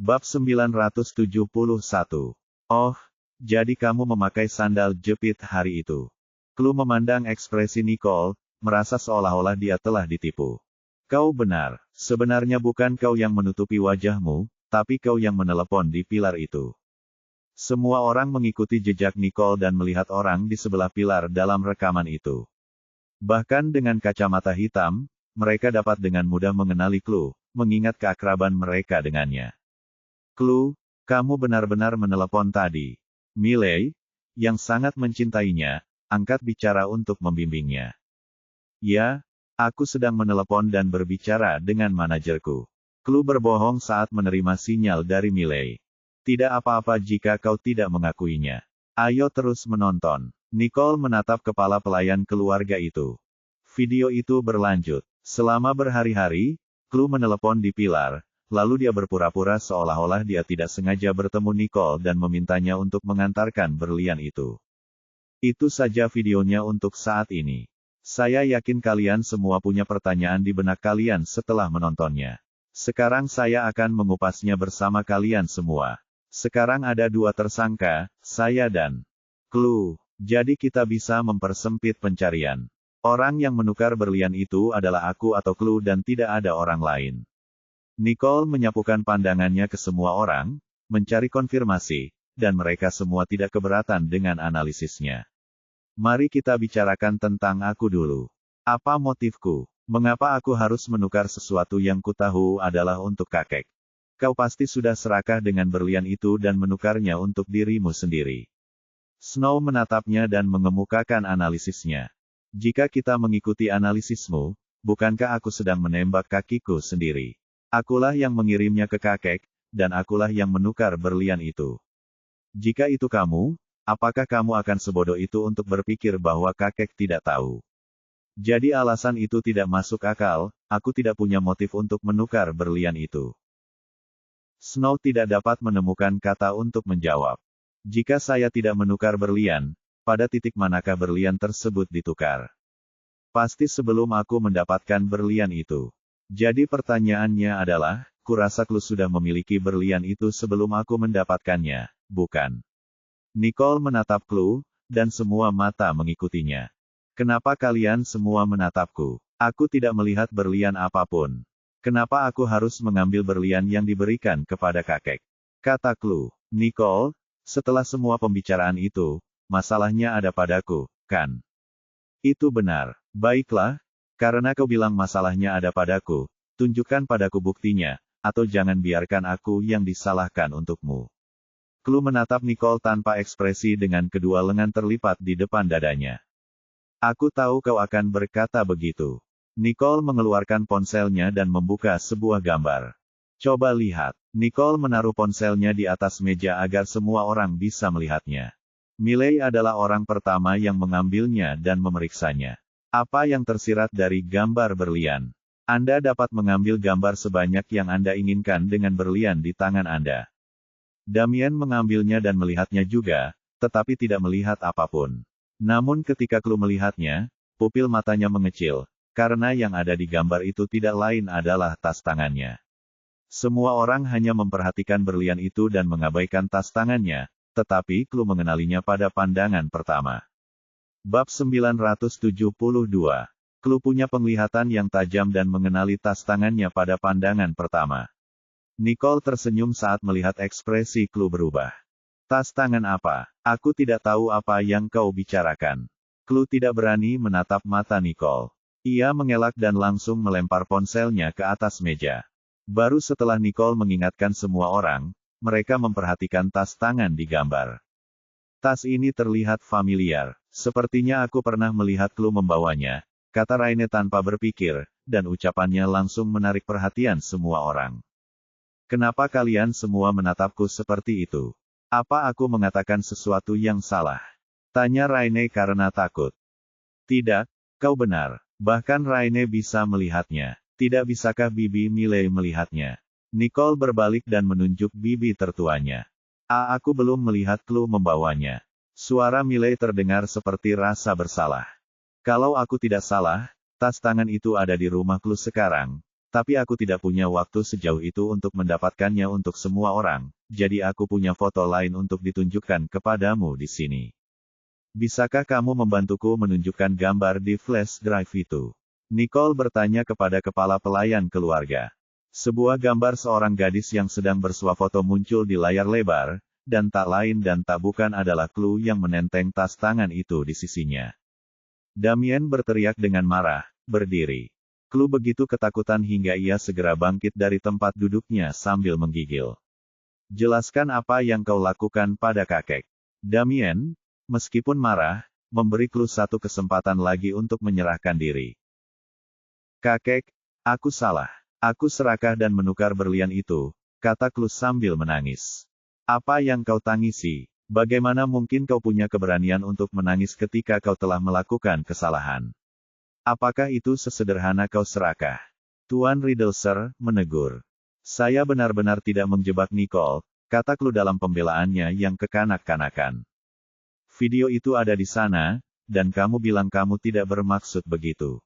Bab 971. Oh, jadi kamu memakai sandal jepit hari itu. Clue memandang ekspresi Nicole, merasa seolah-olah dia telah ditipu. Kau benar, sebenarnya bukan kau yang menutupi wajahmu, tapi kau yang menelepon di pilar itu. Semua orang mengikuti jejak Nicole dan melihat orang di sebelah pilar dalam rekaman itu. Bahkan dengan kacamata hitam, mereka dapat dengan mudah mengenali Clue, mengingat keakraban mereka dengannya. Clue, kamu benar-benar menelepon tadi. Miley, yang sangat mencintainya, angkat bicara untuk membimbingnya. Ya, aku sedang menelepon dan berbicara dengan manajerku. Clue berbohong saat menerima sinyal dari Miley. Tidak apa-apa jika kau tidak mengakuinya. Ayo terus menonton. Nicole menatap kepala pelayan keluarga itu. Video itu berlanjut. Selama berhari-hari, Clue menelepon di pilar, lalu dia berpura-pura seolah-olah dia tidak sengaja bertemu Nicole dan memintanya untuk mengantarkan berlian itu. Itu saja videonya untuk saat ini. Saya yakin kalian semua punya pertanyaan di benak kalian setelah menontonnya. Sekarang saya akan mengupasnya bersama kalian semua. Sekarang ada dua tersangka, saya dan Clue. Jadi kita bisa mempersempit pencarian. Orang yang menukar berlian itu adalah aku atau Clue dan tidak ada orang lain. Nicole menyapukan pandangannya ke semua orang, mencari konfirmasi, dan mereka semua tidak keberatan dengan analisisnya. Mari kita bicarakan tentang aku dulu. Apa motifku? Mengapa aku harus menukar sesuatu yang kutahu adalah untuk kakek? Kau pasti sudah serakah dengan berlian itu dan menukarnya untuk dirimu sendiri. Snow menatapnya dan mengemukakan analisisnya. Jika kita mengikuti analisismu, bukankah aku sedang menembak kakiku sendiri? Akulah yang mengirimnya ke kakek, dan akulah yang menukar berlian itu. Jika itu kamu, apakah kamu akan sebodoh itu untuk berpikir bahwa kakek tidak tahu? Jadi alasan itu tidak masuk akal, aku tidak punya motif untuk menukar berlian itu. Snow tidak dapat menemukan kata untuk menjawab. Jika saya tidak menukar berlian, pada titik manakah berlian tersebut ditukar? Pasti sebelum aku mendapatkan berlian itu. Jadi pertanyaannya adalah, kurasa Clue sudah memiliki berlian itu sebelum aku mendapatkannya, bukan? Nicole menatap Clue, dan semua mata mengikutinya. Kenapa kalian semua menatapku? Aku tidak melihat berlian apapun. Kenapa aku harus mengambil berlian yang diberikan kepada kakek? Kata Clue. Nicole, setelah semua pembicaraan itu, masalahnya ada padaku, kan? Itu benar. Baiklah. Karena kau bilang masalahnya ada padaku, tunjukkan padaku buktinya, atau jangan biarkan aku yang disalahkan untukmu. Clue menatap Nicole tanpa ekspresi dengan kedua lengan terlipat di depan dadanya. Aku tahu kau akan berkata begitu. Nicole mengeluarkan ponselnya dan membuka sebuah gambar. Coba lihat. Nicole menaruh ponselnya di atas meja agar semua orang bisa melihatnya. Miley adalah orang pertama yang mengambilnya dan memeriksanya. Apa yang tersirat dari gambar berlian? Anda dapat mengambil gambar sebanyak yang Anda inginkan dengan berlian di tangan Anda. Damien mengambilnya dan melihatnya juga, tetapi tidak melihat apapun. Namun ketika Clue melihatnya, pupil matanya mengecil, karena yang ada di gambar itu tidak lain adalah tas tangannya. Semua orang hanya memperhatikan berlian itu dan mengabaikan tas tangannya, tetapi Clue mengenalinya pada pandangan pertama. Bab 972. Clue punya penglihatan yang tajam dan mengenali tas tangannya pada pandangan pertama. Nicole tersenyum saat melihat ekspresi Clue berubah. Tas tangan apa? Aku tidak tahu apa yang kau bicarakan. Clue tidak berani menatap mata Nicole. Ia mengelak dan langsung melempar ponselnya ke atas meja. Baru setelah Nicole mengingatkan semua orang, mereka memperhatikan tas tangan di gambar. Tas ini terlihat familiar. Sepertinya aku pernah melihat Clue membawanya, kata Raine tanpa berpikir, dan ucapannya langsung menarik perhatian semua orang. Kenapa kalian semua menatapku seperti itu? Apa aku mengatakan sesuatu yang salah? Tanya Raine karena takut. Tidak, kau benar. Bahkan Raine bisa melihatnya. Tidak bisakah Bibi Miley melihatnya? Nicole berbalik dan menunjuk bibi tertuanya. Aku belum melihat Clue membawanya. Suara Miley terdengar seperti rasa bersalah. Kalau aku tidak salah, tas tangan itu ada di rumah Clue sekarang, Tapi aku tidak punya waktu sejauh itu untuk mendapatkannya untuk semua orang, jadi aku punya foto lain untuk ditunjukkan kepadamu di sini. Bisakah kamu membantuku menunjukkan gambar di flash drive itu? Nicole bertanya kepada kepala pelayan keluarga. Sebuah gambar seorang gadis yang sedang bersuah foto muncul di layar lebar, dan tak lain dan tak bukan adalah Chloe yang menenteng tas tangan itu di sisinya. Damien berteriak dengan marah, berdiri. Chloe begitu ketakutan hingga ia segera bangkit dari tempat duduknya sambil menggigil. Jelaskan apa yang kau lakukan pada kakek. Damien, meskipun marah, memberi Chloe satu kesempatan lagi untuk menyerahkan diri. Kakek, aku salah. Aku serakah dan menukar berlian itu, kata Chloe sambil menangis. Apa yang kau tangisi? Bagaimana mungkin kau punya keberanian untuk menangis ketika kau telah melakukan kesalahan? Apakah itu sesederhana kau serakah? Tuan Riddlesir menegur. Saya benar-benar tidak menjebak Nicole, kata Chloe dalam pembelaannya yang kekanak-kanakan. Video itu ada di sana, dan kamu bilang kamu tidak bermaksud begitu.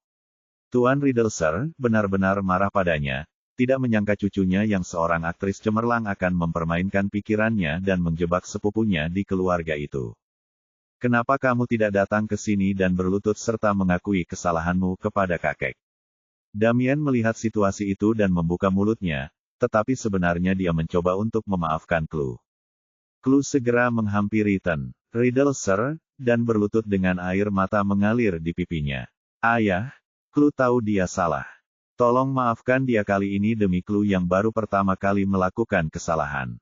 Tuan Riddlesir benar-benar marah padanya, tidak menyangka cucunya yang seorang aktris cemerlang akan mempermainkan pikirannya dan menjebak sepupunya di keluarga itu. Kenapa kamu tidak datang ke sini dan berlutut serta mengakui kesalahanmu kepada kakek? Damien melihat situasi itu dan membuka mulutnya, tetapi sebenarnya dia mencoba untuk memaafkan Chloe. Chloe segera menghampiri Tuan Riddlesir, dan berlutut dengan air mata mengalir di pipinya. Ayah, Chloe tahu dia salah. Tolong maafkan dia kali ini demi Chloe yang baru pertama kali melakukan kesalahan.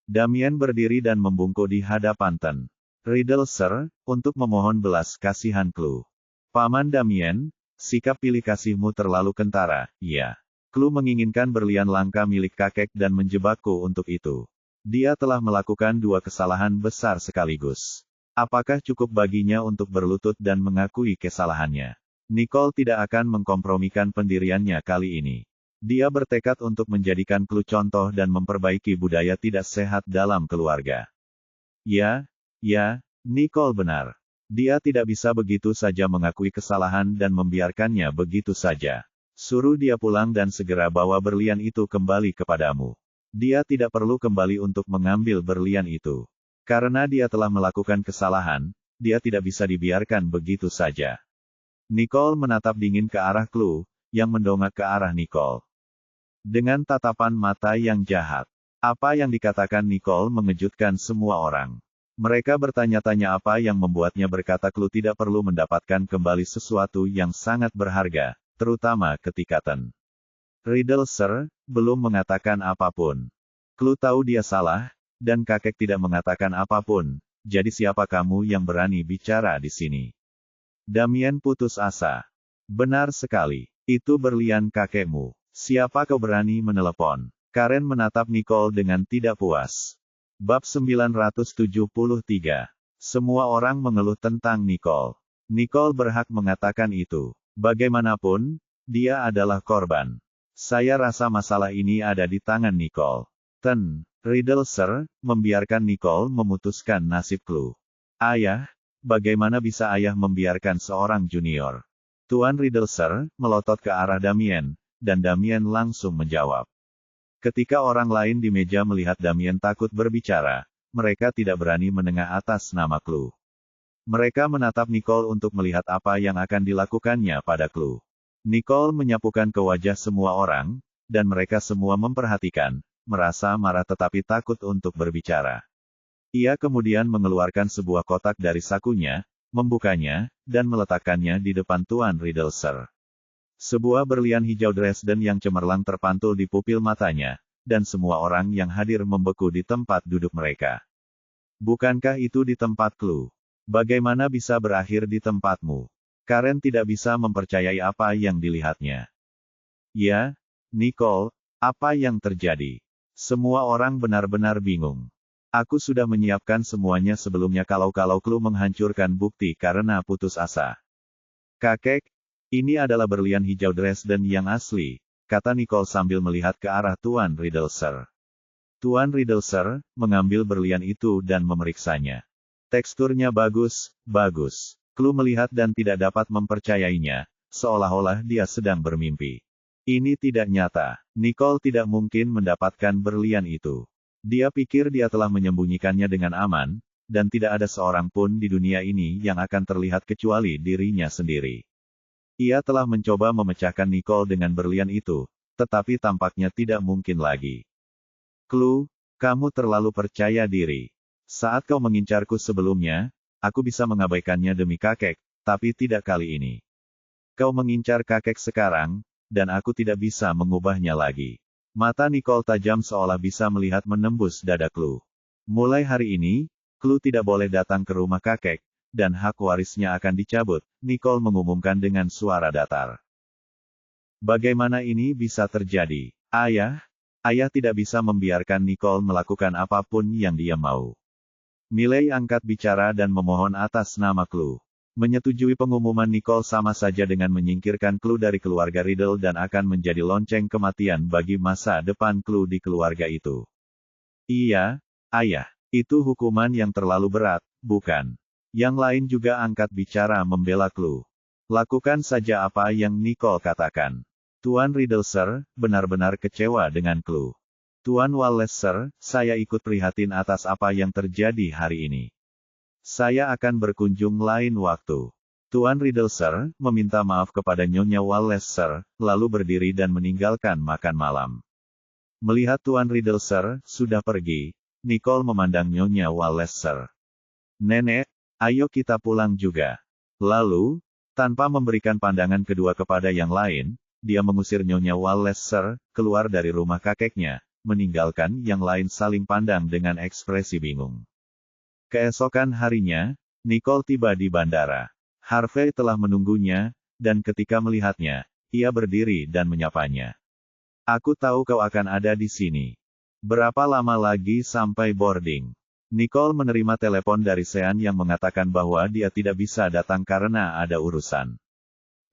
Damien berdiri dan membungkuk di hadapan Tuan Riddlesir, untuk memohon belas kasihan Chloe. Paman Damien, sikap pilih kasihmu terlalu kentara, ya. Chloe menginginkan berlian langka milik kakek dan menjebakku untuk itu. Dia telah melakukan dua kesalahan besar sekaligus. Apakah cukup baginya untuk berlutut dan mengakui kesalahannya? Nicole tidak akan mengkompromikan pendiriannya kali ini. Dia bertekad untuk menjadikan Chloe contoh dan memperbaiki budaya tidak sehat dalam keluarga. Ya, Nicole benar. Dia tidak bisa begitu saja mengakui kesalahan dan membiarkannya begitu saja. Suruh dia pulang dan segera bawa berlian itu kembali kepadamu. Dia tidak perlu kembali untuk mengambil berlian itu. Karena dia telah melakukan kesalahan, dia tidak bisa dibiarkan begitu saja. Nicole menatap dingin ke arah Chloe, yang mendongak ke arah Nicole. Dengan tatapan mata yang jahat. Apa yang dikatakan Nicole mengejutkan semua orang. Mereka bertanya-tanya apa yang membuatnya berkata Chloe tidak perlu mendapatkan kembali sesuatu yang sangat berharga, terutama ketika Tuan Riddlesir belum mengatakan apapun. Chloe tahu dia salah, dan kakek tidak mengatakan apapun, jadi siapa kamu yang berani bicara di sini? Damien putus asa. Benar sekali. Itu berlian kakekmu. Siapa kau berani menelepon? Karen menatap Nicole dengan tidak puas. Bab 973. Semua orang mengeluh tentang Nicole. Nicole berhak mengatakan itu. Bagaimanapun, dia adalah korban. Saya rasa masalah ini ada di tangan Nicole. Tuan Riddlesir membiarkan Nicole memutuskan nasib Chloe. Ayah, bagaimana bisa ayah membiarkan seorang junior? Tuan Riddlesir melotot ke arah Damien, dan Damien langsung menjawab. Ketika orang lain di meja melihat Damien takut berbicara, mereka tidak berani menengah atas nama Chloe. Mereka menatap Nicole untuk melihat apa yang akan dilakukannya pada Chloe. Nicole menyapukan ke wajah semua orang, dan mereka semua memperhatikan, merasa marah tetapi takut untuk berbicara. Ia kemudian mengeluarkan sebuah kotak dari sakunya, membukanya, dan meletakkannya di depan Tuan Riddlesir. Sebuah berlian hijau Dresden yang cemerlang terpantul di pupil matanya, dan semua orang yang hadir membeku di tempat duduk mereka. Bukankah itu di tempat Chloe? Bagaimana bisa berakhir di tempatmu? Karen tidak bisa mempercayai apa yang dilihatnya. Ya, Nicole, apa yang terjadi? Semua orang benar-benar bingung. Aku sudah menyiapkan semuanya sebelumnya kalau-kalau Chloe menghancurkan bukti karena putus asa. Kakek, ini adalah berlian hijau Dresden yang asli, kata Nicole sambil melihat ke arah Tuan Riddlesir. Tuan Riddlesir mengambil berlian itu dan memeriksanya. Teksturnya bagus, bagus. Chloe melihat dan tidak dapat mempercayainya, seolah-olah dia sedang bermimpi. Ini tidak nyata. Nicole tidak mungkin mendapatkan berlian itu. Dia pikir dia telah menyembunyikannya dengan aman, dan tidak ada seorang pun di dunia ini yang akan terlihat kecuali dirinya sendiri. Ia telah mencoba memecahkan Nicole dengan berlian itu, tetapi tampaknya tidak mungkin lagi. Chloe, kamu terlalu percaya diri. Saat kau mengincarku sebelumnya, aku bisa mengabaikannya demi kakek, tapi tidak kali ini. Kau mengincar kakek sekarang, dan aku tidak bisa mengubahnya lagi. Mata Nicole tajam seolah bisa melihat menembus dada Chloe. Mulai hari ini, Chloe tidak boleh datang ke rumah kakek, dan hak warisnya akan dicabut, Nicole mengumumkan dengan suara datar. Bagaimana ini bisa terjadi? Ayah tidak bisa membiarkan Nicole melakukan apapun yang dia mau. Miley angkat bicara dan memohon atas nama Chloe. Menyetujui pengumuman Nicole sama saja dengan menyingkirkan Chloe dari keluarga Riddle dan akan menjadi lonceng kematian bagi masa depan Chloe di keluarga itu. Iya, ayah. Itu hukuman yang terlalu berat, bukan? Yang lain juga angkat bicara membela Chloe. Lakukan saja apa yang Nicole katakan. Tuan Riddle Sir, benar-benar kecewa dengan Chloe. Tuan Wallace Sir, saya ikut prihatin atas apa yang terjadi hari ini. Saya akan berkunjung lain waktu. Tuan Riddle Sir, meminta maaf kepada Nyonya Wallace Sir, lalu berdiri dan meninggalkan makan malam. Melihat Tuan Riddle Sir sudah pergi, Nicole memandang Nyonya Wallace Sir. Nenek, ayo kita pulang juga. Lalu, tanpa memberikan pandangan kedua kepada yang lain, dia mengusir Nyonya Wallace Sir keluar dari rumah kakeknya, meninggalkan yang lain saling pandang dengan ekspresi bingung. Keesokan harinya, Nicole tiba di bandara. Harvey telah menunggunya, dan ketika melihatnya, ia berdiri dan menyapanya. Aku tahu kau akan ada di sini. Berapa lama lagi sampai boarding? Nicole menerima telepon dari Sean yang mengatakan bahwa dia tidak bisa datang karena ada urusan.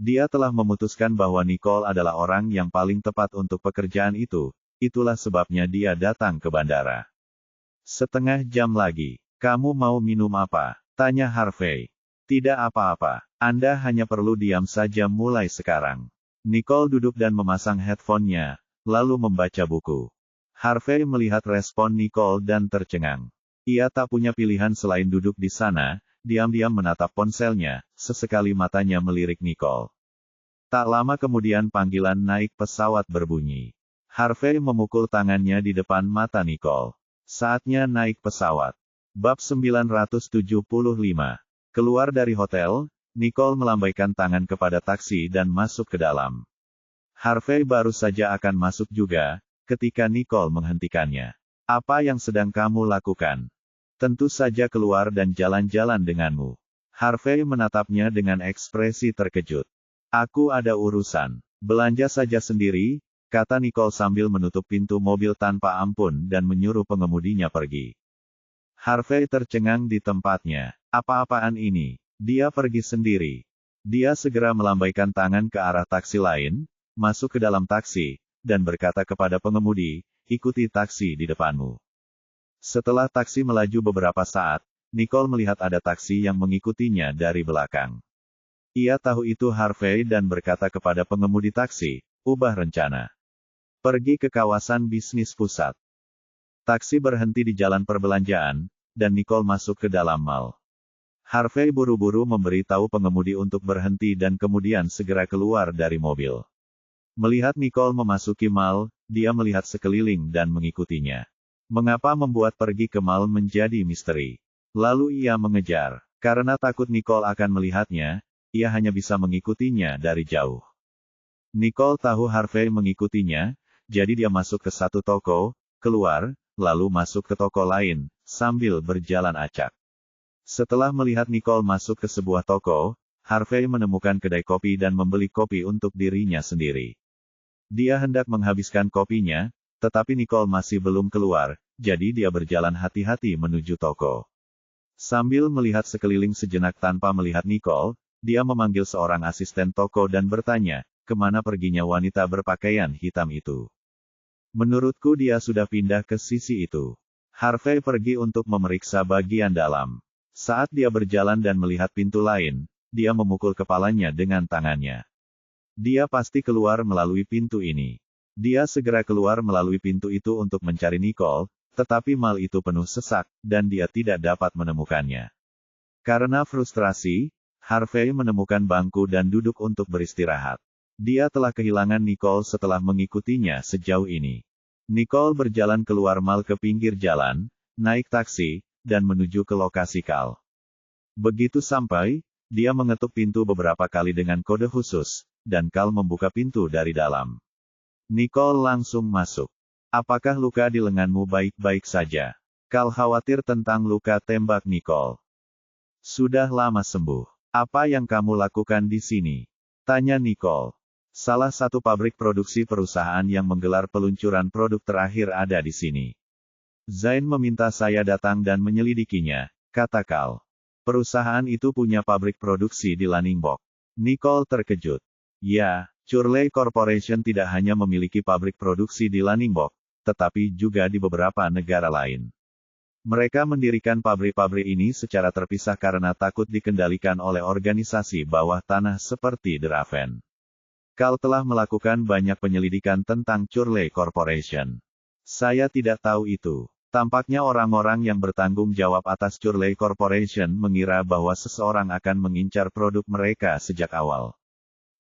Dia telah memutuskan bahwa Nicole adalah orang yang paling tepat untuk pekerjaan itu, itulah sebabnya dia datang ke bandara. Setengah jam lagi. Kamu mau minum apa? Tanya Harvey. Tidak apa-apa. Anda hanya perlu diam saja mulai sekarang. Nicole duduk dan memasang headphone-nya, lalu membaca buku. Harvey melihat respon Nicole dan tercengang. Ia tak punya pilihan selain duduk di sana, diam-diam menatap ponselnya, sesekali matanya melirik Nicole. Tak lama kemudian panggilan naik pesawat berbunyi. Harvey memukul tangannya di depan mata Nicole. Saatnya naik pesawat. Bab 975. Keluar dari hotel, Nicole melambaikan tangan kepada taksi dan masuk ke dalam. Harvey baru saja akan masuk juga, ketika Nicole menghentikannya. Apa yang sedang kamu lakukan? Tentu saja keluar dan jalan-jalan denganmu. Harvey menatapnya dengan ekspresi terkejut. Aku ada urusan. Belanja saja sendiri, kata Nicole sambil menutup pintu mobil tanpa ampun dan menyuruh pengemudinya pergi. Harvey tercengang di tempatnya. Apa-apaan ini? Dia pergi sendiri. Dia segera melambaikan tangan ke arah taksi lain, masuk ke dalam taksi, dan berkata kepada pengemudi, ikuti taksi di depanmu. Setelah taksi melaju beberapa saat, Nicole melihat ada taksi yang mengikutinya dari belakang. Ia tahu itu Harvey dan berkata kepada pengemudi taksi, ubah rencana. Pergi ke kawasan bisnis pusat. Taksi berhenti di jalan perbelanjaan, dan Nicole masuk ke dalam mall. Harvey buru-buru memberi tahu pengemudi untuk berhenti dan kemudian segera keluar dari mobil. Melihat Nicole memasuki mall, dia melihat sekeliling dan mengikutinya. Mengapa membuat pergi ke mall menjadi misteri? Lalu ia mengejar. Karena takut Nicole akan melihatnya, ia hanya bisa mengikutinya dari jauh. Nicole tahu Harvey mengikutinya, jadi dia masuk ke satu toko, keluar, lalu masuk ke toko lain, sambil berjalan acak. Setelah melihat Nicole masuk ke sebuah toko, Harvey menemukan kedai kopi dan membeli kopi untuk dirinya sendiri. Dia hendak menghabiskan kopinya, tetapi Nicole masih belum keluar, jadi dia berjalan hati-hati menuju toko. Sambil melihat sekeliling sejenak tanpa melihat Nicole, dia memanggil seorang asisten toko dan bertanya, kemana perginya wanita berpakaian hitam itu. Menurutku dia sudah pindah ke sisi itu. Harvey pergi untuk memeriksa bagian dalam. Saat dia berjalan dan melihat pintu lain, dia memukul kepalanya dengan tangannya. Dia pasti keluar melalui pintu ini. Dia segera keluar melalui pintu itu untuk mencari Nicole, tetapi mal itu penuh sesak, dan dia tidak dapat menemukannya. Karena frustrasi, Harvey menemukan bangku dan duduk untuk beristirahat. Dia telah kehilangan Nicole setelah mengikutinya sejauh ini. Nicole berjalan keluar mal ke pinggir jalan, naik taksi, dan menuju ke lokasi Carl. Begitu sampai, dia mengetuk pintu beberapa kali dengan kode khusus, dan Carl membuka pintu dari dalam. Nicole langsung masuk. Apakah luka di lenganmu baik-baik saja? Carl khawatir tentang luka tembak Nicole. Sudah lama sembuh. Apa yang kamu lakukan di sini? Tanya Nicole. Salah satu pabrik produksi perusahaan yang menggelar peluncuran produk terakhir ada di sini. Zain meminta saya datang dan menyelidikinya, kata Carl. Perusahaan itu punya pabrik produksi di Lanningbok. Nicole terkejut. Ya, Churley Corporation tidak hanya memiliki pabrik produksi di Lanningbok, tetapi juga di beberapa negara lain. Mereka mendirikan pabrik-pabrik ini secara terpisah karena takut dikendalikan oleh organisasi bawah tanah seperti The Raven. Carl telah melakukan banyak penyelidikan tentang Churley Corporation. Saya tidak tahu itu. Tampaknya orang-orang yang bertanggung jawab atas Churley Corporation mengira bahwa seseorang akan mengincar produk mereka sejak awal.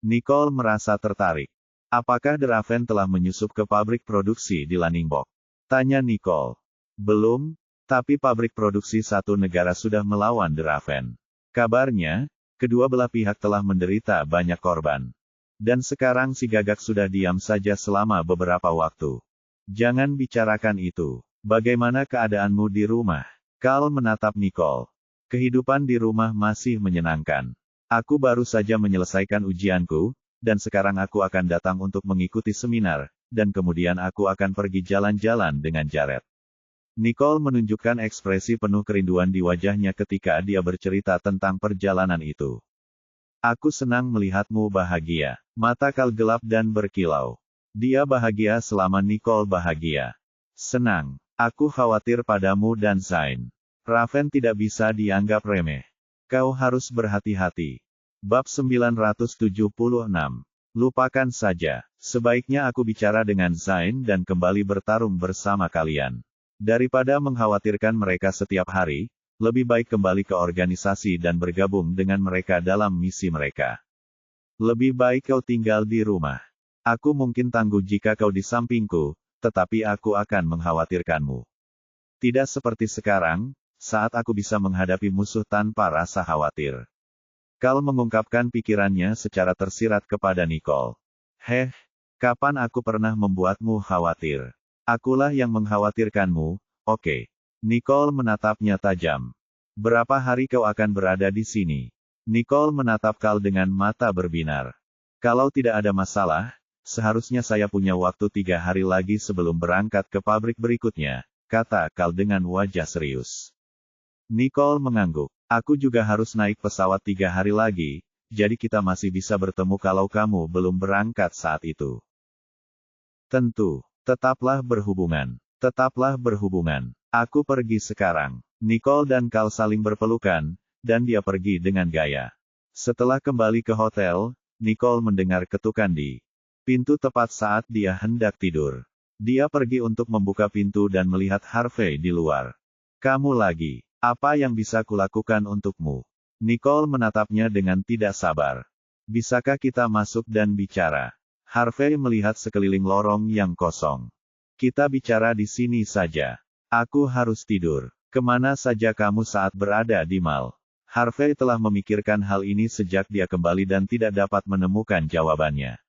Nicole merasa tertarik. Apakah The Raven telah menyusup ke pabrik produksi di Lanningbok? Tanya Nicole. Belum, tapi pabrik produksi satu negara sudah melawan The Raven. Kabarnya, kedua belah pihak telah menderita banyak korban. Dan sekarang si gagak sudah diam saja selama beberapa waktu. Jangan bicarakan itu. Bagaimana keadaanmu di rumah? Carl menatap Nicole. Kehidupan di rumah masih menyenangkan. Aku baru saja menyelesaikan ujianku, dan sekarang aku akan datang untuk mengikuti seminar, dan kemudian aku akan pergi jalan-jalan dengan Jared. Nicole menunjukkan ekspresi penuh kerinduan di wajahnya ketika dia bercerita tentang perjalanan itu. Aku senang melihatmu bahagia. Mata Carl gelap dan berkilau. Dia bahagia selama Nicole bahagia. Senang. Aku khawatir padamu dan Zain. Raven tidak bisa dianggap remeh. Kau harus berhati-hati. Bab 976. Lupakan saja. Sebaiknya aku bicara dengan Zain dan kembali bertarung bersama kalian. Daripada mengkhawatirkan mereka setiap hari, lebih baik kembali ke organisasi dan bergabung dengan mereka dalam misi mereka. Lebih baik kau tinggal di rumah. Aku mungkin tangguh jika kau di sampingku, tetapi aku akan mengkhawatirkanmu. Tidak seperti sekarang, saat aku bisa menghadapi musuh tanpa rasa khawatir. Carl mengungkapkan pikirannya secara tersirat kepada Nicole. Kapan aku pernah membuatmu khawatir? Akulah yang mengkhawatirkanmu, oke. Nicole menatapnya tajam. Berapa hari kau akan berada di sini? Nicole menatap Carl dengan mata berbinar. Kalau tidak ada masalah, seharusnya saya punya waktu 3 hari lagi sebelum berangkat ke pabrik berikutnya, kata Carl dengan wajah serius. Nicole mengangguk. Aku juga harus naik pesawat 3 hari lagi, jadi kita masih bisa bertemu kalau kamu belum berangkat saat itu. Tentu. Tetaplah berhubungan. Tetaplah berhubungan. Aku pergi sekarang. Nicole dan Carl saling berpelukan, dan dia pergi dengan gaya. Setelah kembali ke hotel, Nicole mendengar ketukan di pintu tepat saat dia hendak tidur. Dia pergi untuk membuka pintu dan melihat Harvey di luar. Kamu lagi. Apa yang bisa kulakukan untukmu? Nicole menatapnya dengan tidak sabar. Bisakah kita masuk dan bicara? Harvey melihat sekeliling lorong yang kosong. Kita bicara di sini saja. Aku harus tidur. Kemana saja kamu saat berada di mal? Harvey telah memikirkan hal ini sejak dia kembali dan tidak dapat menemukan jawabannya.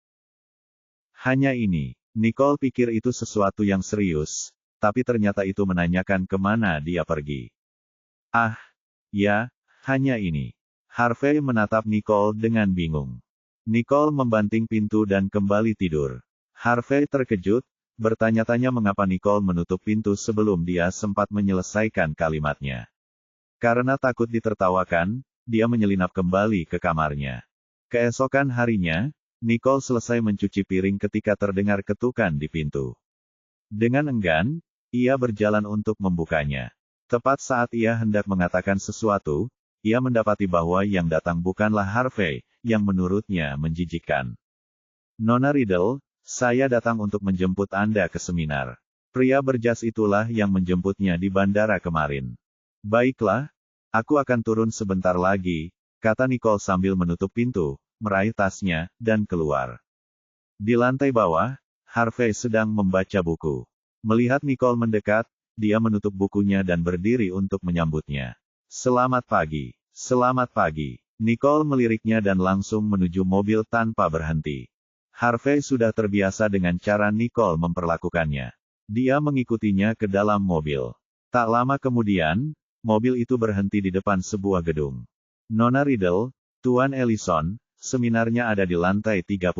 Hanya ini. Nicole pikir itu sesuatu yang serius, tapi ternyata itu menanyakan kemana dia pergi. Ya, hanya ini. Harvey menatap Nicole dengan bingung. Nicole membanting pintu dan kembali tidur. Harvey terkejut, bertanya-tanya mengapa Nicole menutup pintu sebelum dia sempat menyelesaikan kalimatnya. Karena takut ditertawakan, dia menyelinap kembali ke kamarnya. Keesokan harinya, Nicole selesai mencuci piring ketika terdengar ketukan di pintu. Dengan enggan, ia berjalan untuk membukanya. Tepat saat ia hendak mengatakan sesuatu, ia mendapati bahwa yang datang bukanlah Harvey, yang menurutnya menjijikkan. Nona Riddle, saya datang untuk menjemput Anda ke seminar. Pria berjas itulah yang menjemputnya di bandara kemarin. Baiklah, aku akan turun sebentar lagi, kata Nicole sambil menutup pintu, meraih tasnya, dan keluar. Di lantai bawah, Harvey sedang membaca buku. Melihat Nicole mendekat, dia menutup bukunya dan berdiri untuk menyambutnya. Selamat pagi. Selamat pagi. Nicole meliriknya dan langsung menuju mobil tanpa berhenti. Harvey sudah terbiasa dengan cara Nicole memperlakukannya. Dia mengikutinya ke dalam mobil. Tak lama kemudian, mobil itu berhenti di depan sebuah gedung. Nona Riddle, Tuan Ellison, seminarnya ada di lantai 30.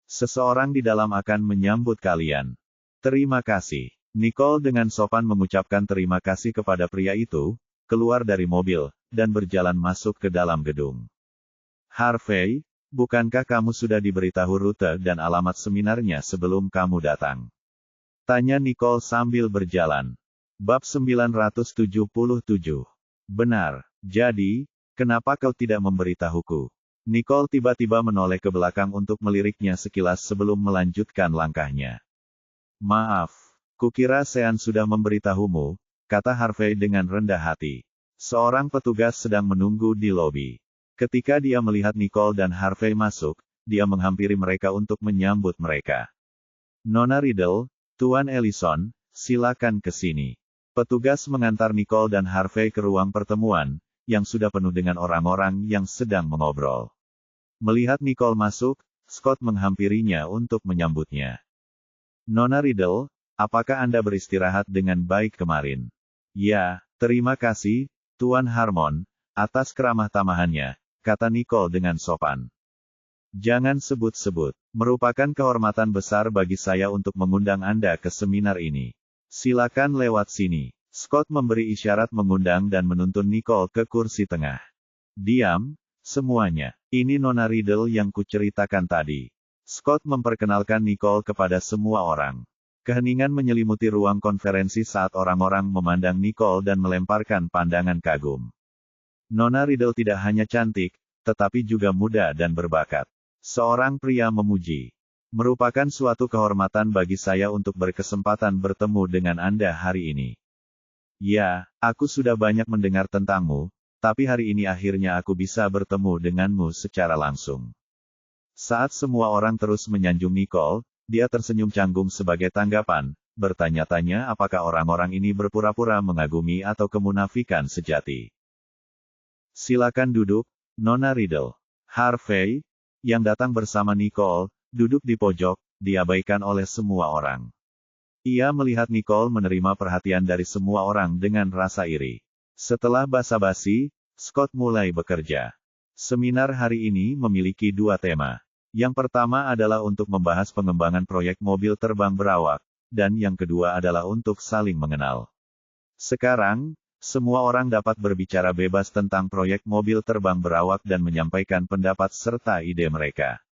Seseorang di dalam akan menyambut kalian. Terima kasih. Nicole dengan sopan mengucapkan terima kasih kepada pria itu, keluar dari mobil, dan berjalan masuk ke dalam gedung. Harvey, bukankah kamu sudah diberitahu rute dan alamat seminarnya sebelum kamu datang? Tanya Nicole sambil berjalan. Bab 977. Benar. Jadi, kenapa kau tidak memberitahuku? Nicole tiba-tiba menoleh ke belakang untuk meliriknya sekilas sebelum melanjutkan langkahnya. Maaf, kukira Sean sudah memberitahumu, kata Harvey dengan rendah hati. Seorang petugas sedang menunggu di lobi. Ketika dia melihat Nicole dan Harvey masuk, dia menghampiri mereka untuk menyambut mereka. Nona Riddle, Tuan Ellison, silakan ke sini. Petugas mengantar Nicole dan Harvey ke ruang pertemuan, yang sudah penuh dengan orang-orang yang sedang mengobrol. Melihat Nicole masuk, Scott menghampirinya untuk menyambutnya. Nona Riddle, apakah Anda beristirahat dengan baik kemarin? Ya, terima kasih, Tuan Harmon, atas keramah tamahannya, kata Nicole dengan sopan. Jangan sebut-sebut. Merupakan kehormatan besar bagi saya untuk mengundang Anda ke seminar ini. Silakan lewat sini. Scott memberi isyarat mengundang dan menuntun Nicole ke kursi tengah. Diam, semuanya. Ini Nona Riddle yang kuceritakan tadi. Scott memperkenalkan Nicole kepada semua orang. Keheningan menyelimuti ruang konferensi saat orang-orang memandang Nicole dan melemparkan pandangan kagum. Nona Riddle tidak hanya cantik, tetapi juga muda dan berbakat. Seorang pria memuji. Merupakan suatu kehormatan bagi saya untuk berkesempatan bertemu dengan Anda hari ini. Ya, aku sudah banyak mendengar tentangmu, tapi hari ini akhirnya aku bisa bertemu denganmu secara langsung. Saat semua orang terus menyanjung Nicole, dia tersenyum canggung sebagai tanggapan, bertanya-tanya apakah orang-orang ini berpura-pura mengagumi atau kemunafikan sejati. Silakan duduk, Nona Riddle. Harvey, yang datang bersama Nicole, duduk di pojok, diabaikan oleh semua orang. Ia melihat Nicole menerima perhatian dari semua orang dengan rasa iri. Setelah basa-basi, Scott mulai bekerja. Seminar hari ini memiliki dua tema. Yang pertama adalah untuk membahas pengembangan proyek mobil terbang berawak, dan yang kedua adalah untuk saling mengenal. Sekarang, semua orang dapat berbicara bebas tentang proyek mobil terbang berawak dan menyampaikan pendapat serta ide mereka.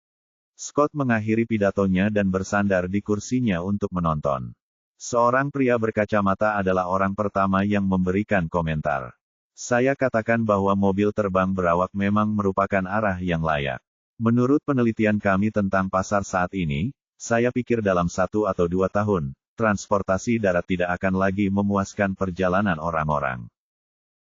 Scott mengakhiri pidatonya dan bersandar di kursinya untuk menonton. Seorang pria berkacamata adalah orang pertama yang memberikan komentar. Saya katakan bahwa mobil terbang berawak memang merupakan arah yang layak. Menurut penelitian kami tentang pasar saat ini, saya pikir dalam 1 atau 2 tahun, transportasi darat tidak akan lagi memuaskan perjalanan orang-orang.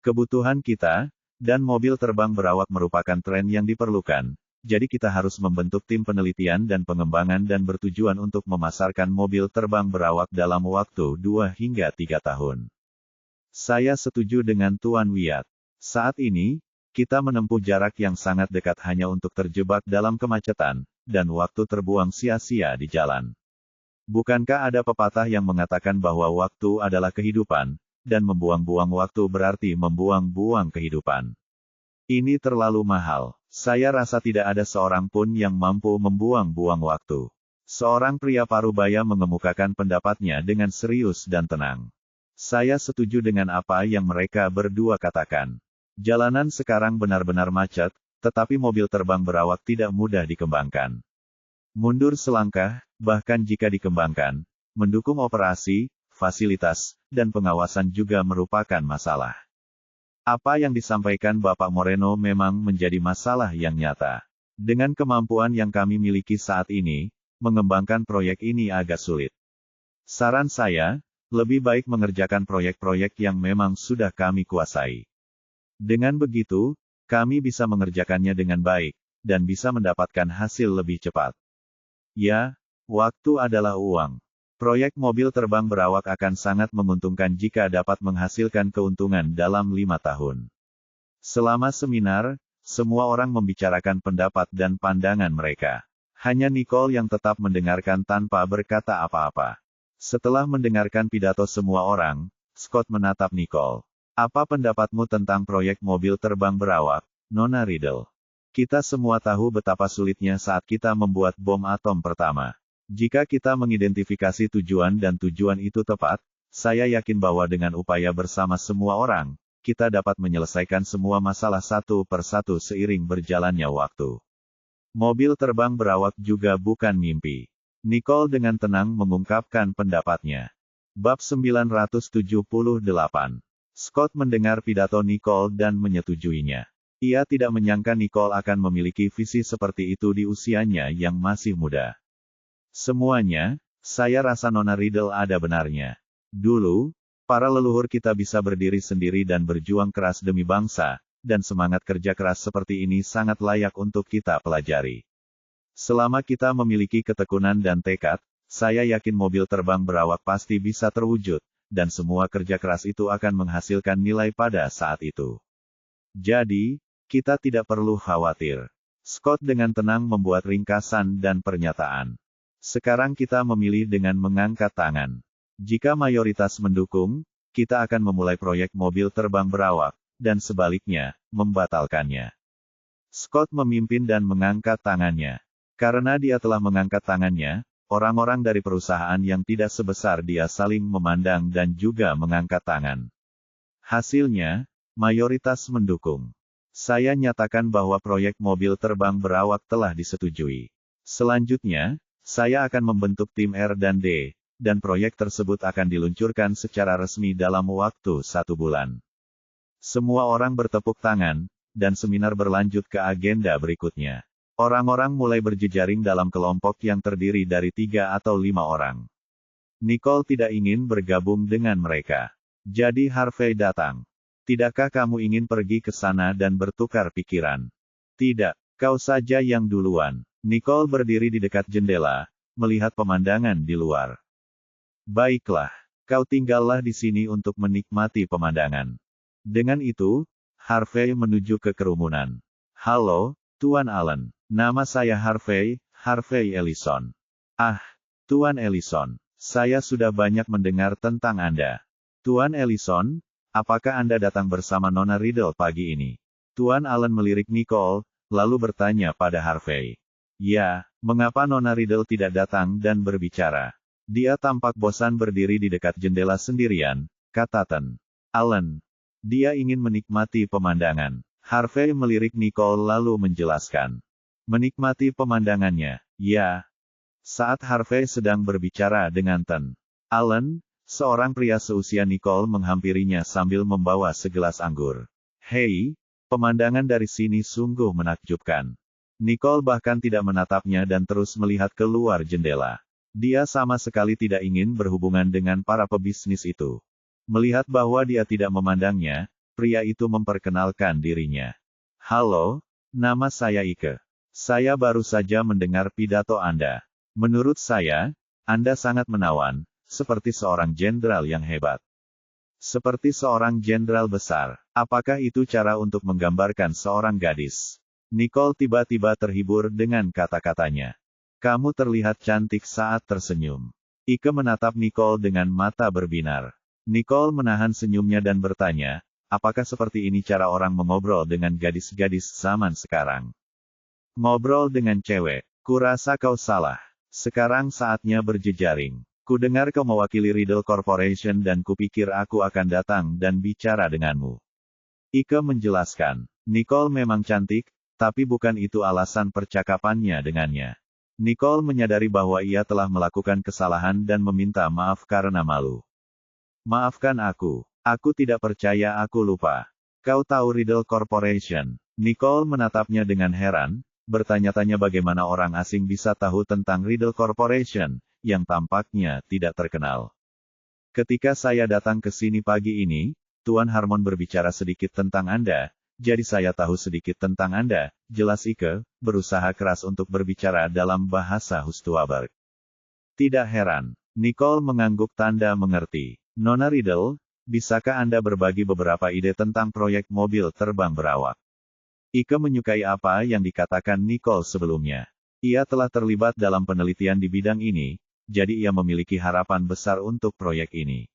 Kebutuhan kita, dan mobil terbang berawak merupakan tren yang diperlukan, jadi kita harus membentuk tim penelitian dan pengembangan dan bertujuan untuk memasarkan mobil terbang berawak dalam waktu 2 hingga 3 tahun. Saya setuju dengan Tuan Wyatt. Saat ini, kita menempuh jarak yang sangat dekat hanya untuk terjebak dalam kemacetan, dan waktu terbuang sia-sia di jalan. Bukankah ada pepatah yang mengatakan bahwa waktu adalah kehidupan, dan membuang-buang waktu berarti membuang-buang kehidupan? Ini terlalu mahal. Saya rasa tidak ada seorang pun yang mampu membuang-buang waktu. Seorang pria parubaya mengemukakan pendapatnya dengan serius dan tenang. Saya setuju dengan apa yang mereka berdua katakan. Jalanan sekarang benar-benar macet, tetapi mobil terbang berawak tidak mudah dikembangkan. Mundur selangkah, bahkan jika dikembangkan, mendukung operasi, fasilitas, dan pengawasan juga merupakan masalah. Apa yang disampaikan Bapak Moreno memang menjadi masalah yang nyata. Dengan kemampuan yang kami miliki saat ini, mengembangkan proyek ini agak sulit. Saran saya, lebih baik mengerjakan proyek-proyek yang memang sudah kami kuasai. Dengan begitu, kami bisa mengerjakannya dengan baik, dan bisa mendapatkan hasil lebih cepat. Ya, waktu adalah uang. Proyek mobil terbang berawak akan sangat menguntungkan jika dapat menghasilkan keuntungan dalam 5 tahun. Selama seminar, semua orang membicarakan pendapat dan pandangan mereka. Hanya Nicole yang tetap mendengarkan tanpa berkata apa-apa. Setelah mendengarkan pidato semua orang, Scott menatap Nicole. Apa pendapatmu tentang proyek mobil terbang berawak, Nona Riddle? Kita semua tahu betapa sulitnya saat kita membuat bom atom pertama. Jika kita mengidentifikasi tujuan dan tujuan itu tepat, saya yakin bahwa dengan upaya bersama semua orang, kita dapat menyelesaikan semua masalah satu persatu seiring berjalannya waktu. Mobil terbang berawak juga bukan mimpi. Nicole dengan tenang mengungkapkan pendapatnya. Bab 978. Scott mendengar pidato Nicole dan menyetujuinya. Ia tidak menyangka Nicole akan memiliki visi seperti itu di usianya yang masih muda. Semuanya, saya rasa Nona Riddle ada benarnya. Dulu, para leluhur kita bisa berdiri sendiri dan berjuang keras demi bangsa, dan semangat kerja keras seperti ini sangat layak untuk kita pelajari. Selama kita memiliki ketekunan dan tekad, saya yakin mobil terbang berawak pasti bisa terwujud, dan semua kerja keras itu akan menghasilkan nilai pada saat itu. Jadi, kita tidak perlu khawatir. Scott dengan tenang membuat ringkasan dan pernyataan. Sekarang kita memilih dengan mengangkat tangan. Jika mayoritas mendukung, kita akan memulai proyek mobil terbang berawak, dan sebaliknya, membatalkannya. Scott memimpin dan mengangkat tangannya. Karena dia telah mengangkat tangannya, orang-orang dari perusahaan yang tidak sebesar dia saling memandang dan juga mengangkat tangan. Hasilnya, mayoritas mendukung. Saya nyatakan bahwa proyek mobil terbang berawak telah disetujui. Selanjutnya, saya akan membentuk tim R&D, dan proyek tersebut akan diluncurkan secara resmi dalam waktu 1 bulan. Semua orang bertepuk tangan, dan seminar berlanjut ke agenda berikutnya. Orang-orang mulai berjejaring dalam kelompok yang terdiri dari 3 atau 5 orang. Nicole tidak ingin bergabung dengan mereka. Jadi Harvey datang. Tidakkah kamu ingin pergi ke sana dan bertukar pikiran? Tidak, kau saja yang duluan. Nicole berdiri di dekat jendela, melihat pemandangan di luar. Baiklah, kau tinggallah di sini untuk menikmati pemandangan. Dengan itu, Harvey menuju ke kerumunan. Halo, Tuan Allen. Nama saya Harvey Ellison. Ah, Tuan Ellison, saya sudah banyak mendengar tentang Anda. Tuan Ellison, apakah Anda datang bersama Nona Riddle pagi ini? Tuan Allen melirik Nicole, lalu bertanya pada Harvey. Ya, mengapa Nona Riddle tidak datang dan berbicara? Dia tampak bosan berdiri di dekat jendela sendirian, kata Ten. Allen. Dia ingin menikmati pemandangan. Harvey melirik Nicole lalu menjelaskan. Menikmati pemandangannya, ya. Saat Harvey sedang berbicara dengan Ten. Allen, seorang pria seusia Nicole menghampirinya sambil membawa segelas anggur. Hei, pemandangan dari sini sungguh menakjubkan. Nicole bahkan tidak menatapnya dan terus melihat keluar jendela. Dia sama sekali tidak ingin berhubungan dengan para pebisnis itu. Melihat bahwa dia tidak memandangnya, pria itu memperkenalkan dirinya. Halo, nama saya Ike. Saya baru saja mendengar pidato Anda. Menurut saya, Anda sangat menawan, seperti seorang jenderal yang hebat. Seperti seorang jenderal besar. Apakah itu cara untuk menggambarkan seorang gadis? Nicole tiba-tiba terhibur dengan kata-katanya. Kamu terlihat cantik saat tersenyum. Ike menatap Nicole dengan mata berbinar. Nicole menahan senyumnya dan bertanya, apakah seperti ini cara orang mengobrol dengan gadis-gadis zaman sekarang? Ngobrol dengan cewek, kurasa kau salah. Sekarang saatnya berjejaring. Kudengar kau mewakili Riddle Corporation dan kupikir aku akan datang dan bicara denganmu. Ike menjelaskan, Nicole memang cantik, tapi bukan itu alasan percakapannya dengannya. Nicole menyadari bahwa ia telah melakukan kesalahan dan meminta maaf karena malu. Maafkan aku tidak percaya aku lupa. Kau tahu Riddle Corporation? Nicole menatapnya dengan heran, bertanya-tanya bagaimana orang asing bisa tahu tentang Riddle Corporation, yang tampaknya tidak terkenal. Ketika saya datang ke sini pagi ini, Tuan Harmon berbicara sedikit tentang Anda, jadi saya tahu sedikit tentang Anda, jelas Ike, berusaha keras untuk berbicara dalam bahasa Hustuaberg. Tidak heran, Nicole mengangguk tanda mengerti. Nona Riddle, bisakah Anda berbagi beberapa ide tentang proyek mobil terbang berawak? Ike menyukai apa yang dikatakan Nicole sebelumnya. Ia telah terlibat dalam penelitian di bidang ini, jadi ia memiliki harapan besar untuk proyek ini.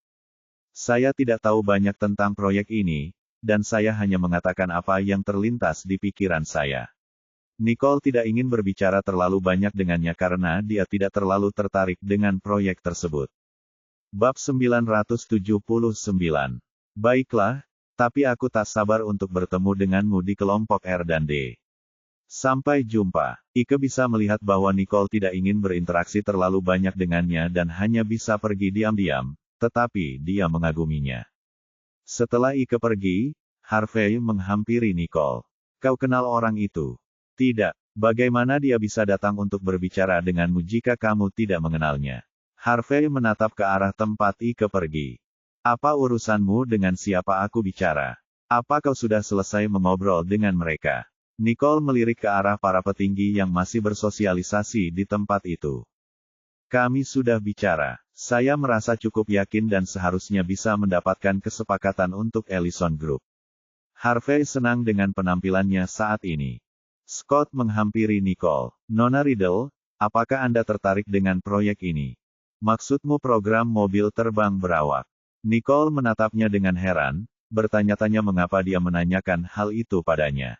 Saya tidak tahu banyak tentang proyek ini, dan saya hanya mengatakan apa yang terlintas di pikiran saya. Nicole tidak ingin berbicara terlalu banyak dengannya karena dia tidak terlalu tertarik dengan proyek tersebut. Bab 979. Baiklah, tapi aku tak sabar untuk bertemu denganmu di kelompok R dan D. Sampai jumpa. Ike bisa melihat bahwa Nicole tidak ingin berinteraksi terlalu banyak dengannya dan hanya bisa pergi diam-diam, tetapi dia mengaguminya. Setelah Ike pergi, Harvey menghampiri Nicole. Kau kenal orang itu? Tidak. Bagaimana dia bisa datang untuk berbicara denganmu jika kamu tidak mengenalnya? Harvey menatap ke arah tempat Ike pergi. Apa urusanmu dengan siapa aku bicara? Apa kau sudah selesai mengobrol dengan mereka? Nicole melirik ke arah para petinggi yang masih bersosialisasi di tempat itu. Kami sudah bicara. Saya merasa cukup yakin dan seharusnya bisa mendapatkan kesepakatan untuk Ellison Group. Harvey senang dengan penampilannya saat ini. Scott menghampiri Nicole. Nona Riddle, apakah Anda tertarik dengan proyek ini? Maksudmu program mobil terbang berawak? Nicole menatapnya dengan heran, bertanya-tanya mengapa dia menanyakan hal itu padanya.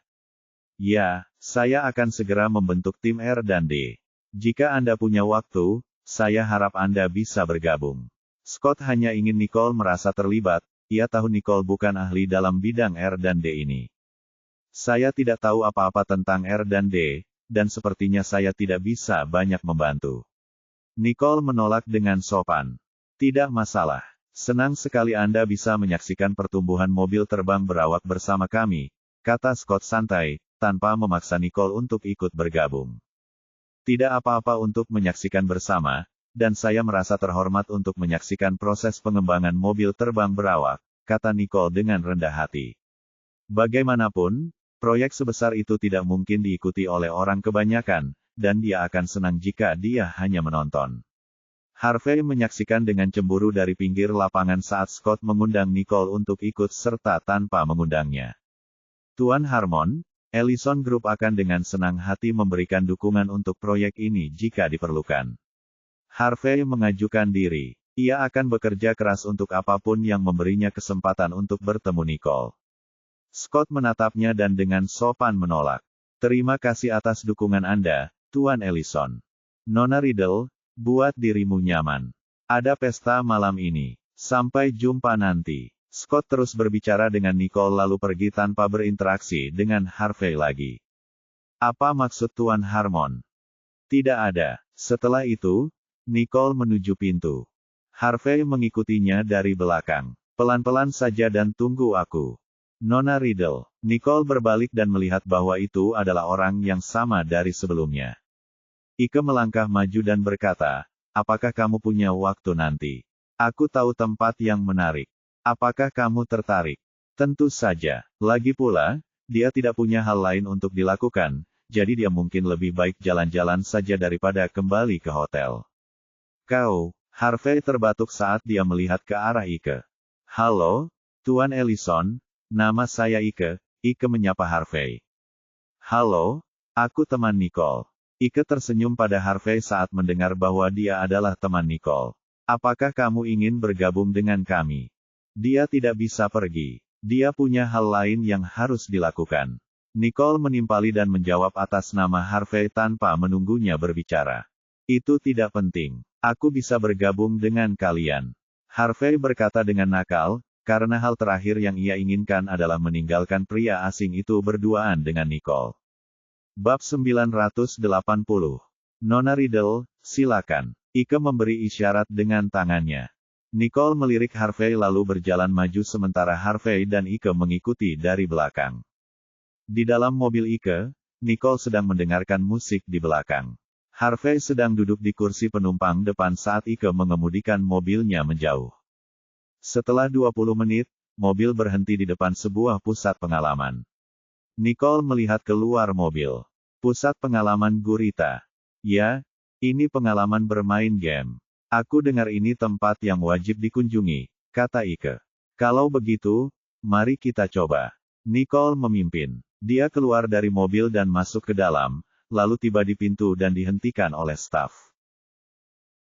Ya, saya akan segera membentuk tim R dan D. Jika Anda punya waktu, saya harap Anda bisa bergabung. Scott hanya ingin Nicole merasa terlibat, ia tahu Nicole bukan ahli dalam bidang R dan D ini. Saya tidak tahu apa-apa tentang R dan D, dan sepertinya saya tidak bisa banyak membantu. Nicole menolak dengan sopan. Tidak masalah. Senang sekali Anda bisa menyaksikan pertumbuhan mobil terbang berawak bersama kami, kata Scott santai, tanpa memaksa Nicole untuk ikut bergabung. Tidak apa-apa untuk menyaksikan bersama, dan saya merasa terhormat untuk menyaksikan proses pengembangan mobil terbang berawak, kata Nicole dengan rendah hati. Bagaimanapun, proyek sebesar itu tidak mungkin diikuti oleh orang kebanyakan, dan dia akan senang jika dia hanya menonton. Harvey menyaksikan dengan cemburu dari pinggir lapangan saat Scott mengundang Nicole untuk ikut serta tanpa mengundangnya. Tuan Harmon, Ellison Group akan dengan senang hati memberikan dukungan untuk proyek ini jika diperlukan. Harvey mengajukan diri. Ia akan bekerja keras untuk apapun yang memberinya kesempatan untuk bertemu Nicole. Scott menatapnya dan dengan sopan menolak. Terima kasih atas dukungan Anda, Tuan Ellison. Nona Riddle, buat dirimu nyaman. Ada pesta malam ini. Sampai jumpa nanti. Scott terus berbicara dengan Nicole lalu pergi tanpa berinteraksi dengan Harvey lagi. Apa maksud Tuan Harmon? Tidak ada. Setelah itu, Nicole menuju pintu. Harvey mengikutinya dari belakang. Pelan-pelan saja dan tunggu aku. Nona Riddle. Nicole berbalik dan melihat bahwa itu adalah orang yang sama dari sebelumnya. Ike melangkah maju dan berkata, apakah kamu punya waktu nanti? Aku tahu tempat yang menarik. Apakah kamu tertarik? Tentu saja. Lagi pula, dia tidak punya hal lain untuk dilakukan, jadi dia mungkin lebih baik jalan-jalan saja daripada kembali ke hotel. Kau, Harvey terbatuk saat dia melihat ke arah Ike. Halo, Tuan Ellison, nama saya Ike, Ike menyapa Harvey. Halo, aku teman Nicole. Ike tersenyum pada Harvey saat mendengar bahwa dia adalah teman Nicole. Apakah kamu ingin bergabung dengan kami? Dia tidak bisa pergi. Dia punya hal lain yang harus dilakukan. Nicole menimpali dan menjawab atas nama Harvey tanpa menunggunya berbicara. Itu tidak penting. Aku bisa bergabung dengan kalian. Harvey berkata dengan nakal, karena hal terakhir yang ia inginkan adalah meninggalkan pria asing itu berduaan dengan Nicole. Bab 980. Nona Riddle, silakan. Ike memberi isyarat dengan tangannya. Nicole melirik Harvey lalu berjalan maju sementara Harvey dan Ike mengikuti dari belakang. Di dalam mobil Ike, Nicole sedang mendengarkan musik di belakang. Harvey sedang duduk di kursi penumpang depan saat Ike mengemudikan mobilnya menjauh. Setelah 20 menit, mobil berhenti di depan sebuah pusat pengalaman. Nicole melihat keluar mobil. Pusat pengalaman gurita. Ya, ini pengalaman bermain game. Aku dengar ini tempat yang wajib dikunjungi, kata Ike. Kalau begitu, mari kita coba. Nicole memimpin. Dia keluar dari mobil dan masuk ke dalam, lalu tiba di pintu dan dihentikan oleh staf.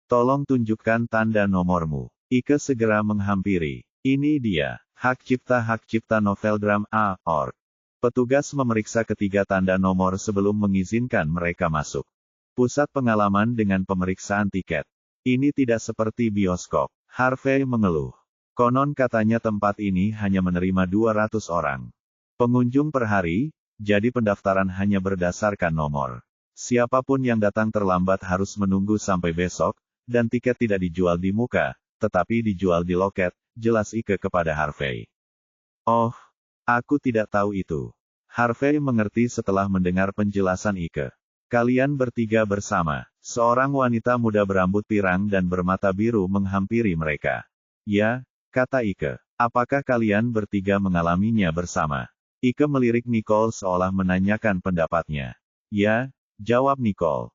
Tolong tunjukkan tanda nomormu. Ike segera menghampiri. Ini dia, hak cipta Noveldram A.org. Petugas memeriksa ketiga tanda nomor sebelum mengizinkan mereka masuk. Pusat pengalaman dengan pemeriksaan tiket. Ini tidak seperti bioskop. Harvey mengeluh. Konon katanya tempat ini hanya menerima 200 orang. Pengunjung per hari, jadi pendaftaran hanya berdasarkan nomor. Siapapun yang datang terlambat harus menunggu sampai besok, dan tiket tidak dijual di muka, tetapi dijual di loket, jelas Ike kepada Harvey. Oh, aku tidak tahu itu. Harvey mengerti setelah mendengar penjelasan Ike. Kalian bertiga bersama. Seorang wanita muda berambut pirang dan bermata biru menghampiri mereka. Ya, kata Ike. Apakah kalian bertiga mengalaminya bersama? Ike melirik Nicole seolah menanyakan pendapatnya. Ya, jawab Nicole.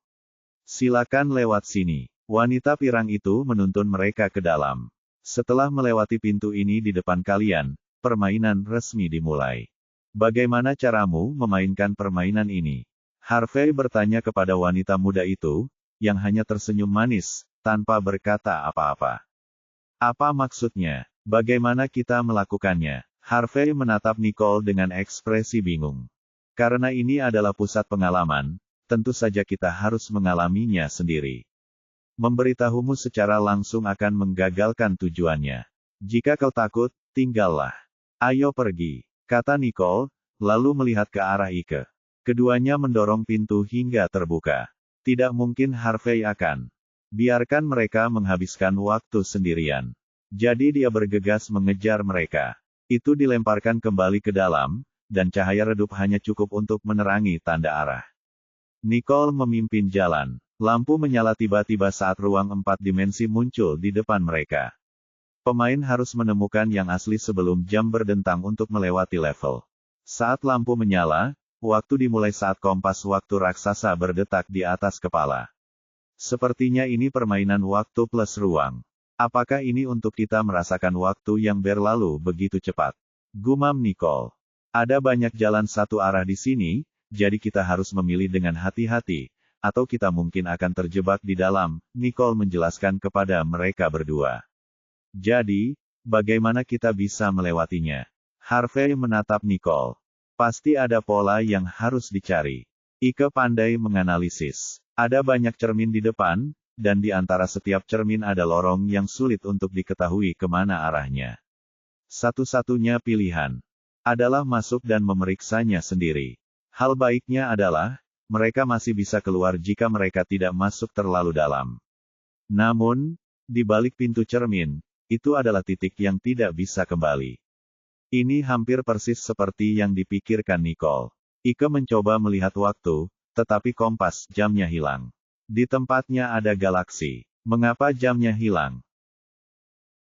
Silakan lewat sini. Wanita pirang itu menuntun mereka ke dalam. Setelah melewati pintu ini di depan kalian, permainan resmi dimulai. Bagaimana caramu memainkan permainan ini? Harvey bertanya kepada wanita muda itu, yang hanya tersenyum manis, tanpa berkata apa-apa. Apa maksudnya? Bagaimana kita melakukannya? Harvey menatap Nicole dengan ekspresi bingung. Karena ini adalah pusat pengalaman, tentu saja kita harus mengalaminya sendiri. Memberitahumu secara langsung akan menggagalkan tujuannya. Jika kau takut, tinggallah. Ayo pergi, kata Nicole, lalu melihat ke arah Ike. Keduanya mendorong pintu hingga terbuka. Tidak mungkin Harvey akan biarkan mereka menghabiskan waktu sendirian. Jadi dia bergegas mengejar mereka. Itu dilemparkan kembali ke dalam, dan cahaya redup hanya cukup untuk menerangi tanda arah. Nicole memimpin jalan. Lampu menyala tiba-tiba saat ruang 4 dimensi muncul di depan mereka. Pemain harus menemukan yang asli sebelum jam berdentang untuk melewati level. Saat lampu menyala, waktu dimulai saat kompas waktu raksasa berdetak di atas kepala. Sepertinya ini permainan waktu plus ruang. Apakah ini untuk kita merasakan waktu yang berlalu begitu cepat? Gumam Nicole. Ada banyak jalan satu arah di sini, jadi kita harus memilih dengan hati-hati, atau kita mungkin akan terjebak di dalam, Nicole menjelaskan kepada mereka berdua. Jadi, bagaimana kita bisa melewatinya? Harvey menatap Nicole. Pasti ada pola yang harus dicari. Ike pandai menganalisis. Ada banyak cermin di depan, dan di antara setiap cermin ada lorong yang sulit untuk diketahui kemana arahnya. Satu-satunya pilihan adalah masuk dan memeriksanya sendiri. Hal baiknya adalah, mereka masih bisa keluar jika mereka tidak masuk terlalu dalam. Namun, di balik pintu cermin, itu adalah titik yang tidak bisa kembali. Ini hampir persis seperti yang dipikirkan Nicole. Ike mencoba melihat waktu, tetapi kompas jamnya hilang. Di tempatnya ada galaksi. Mengapa jamnya hilang?